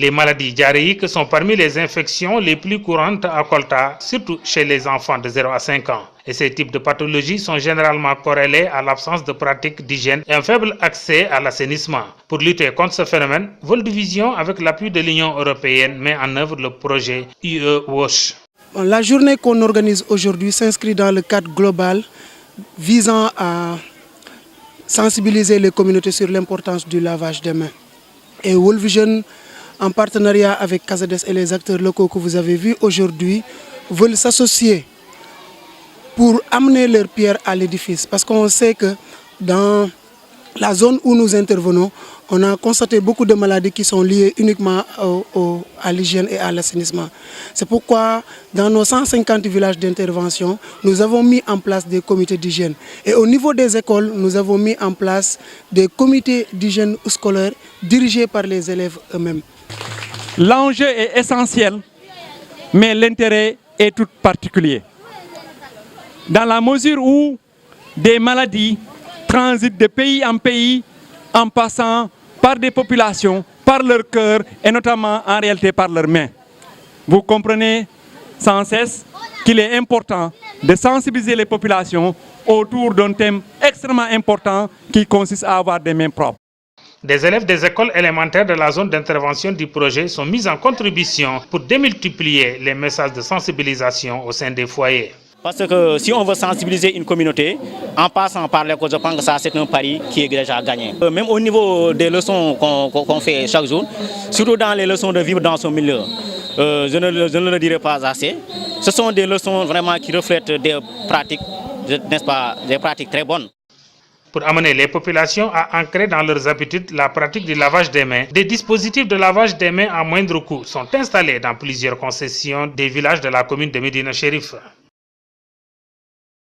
Les maladies diarrhéiques sont parmi les infections les plus courantes à Kolta, surtout chez les enfants de 0 à 5 ans. Et ces types de pathologies sont généralement corrélés à l'absence de pratiques d'hygiène et un faible accès à l'assainissement. Pour lutter contre ce phénomène, World Vision, avec l'appui de l'Union européenne, met en œuvre le projet UE Wash. La journée qu'on organise aujourd'hui s'inscrit dans le cadre global visant à sensibiliser les communautés sur l'importance du lavage des mains. Et World Vision, en partenariat avec Casades et les acteurs locaux que vous avez vus aujourd'hui, veulent s'associer pour amener leur pierre à l'édifice. Parce qu'on sait que dans la zone où nous intervenons, on a constaté beaucoup de maladies qui sont liées uniquement à l'hygiène et à l'assainissement. C'est pourquoi dans nos 150 villages d'intervention, nous avons mis en place des comités d'hygiène. Et au niveau des écoles, nous avons mis en place des comités d'hygiène scolaire dirigés par les élèves eux-mêmes. L'enjeu est essentiel, mais l'intérêt est tout particulier. Dans la mesure où des maladies transitent de pays en pays en passant par des populations, par leur cœur et notamment en réalité par leurs mains. Vous comprenez sans cesse qu'il est important de sensibiliser les populations autour d'un thème extrêmement important qui consiste à avoir des mains propres. Des élèves des écoles élémentaires de la zone d'intervention du projet sont mis en contribution pour démultiplier les messages de sensibilisation au sein des foyers. Parce que si on veut sensibiliser une communauté, en passant par l'école, je pense que ça c'est un pari qui est déjà gagné. Même au niveau des leçons qu'on fait chaque jour, surtout dans les leçons de vivre dans son milieu, je ne le dirai pas assez. Ce sont des leçons vraiment qui reflètent des pratiques, n'est-ce pas, des pratiques très bonnes. Pour amener les populations à ancrer dans leurs habitudes la pratique du lavage des mains, des dispositifs de lavage des mains à moindre coût sont installés dans plusieurs concessions des villages de la commune de Médina Chérif.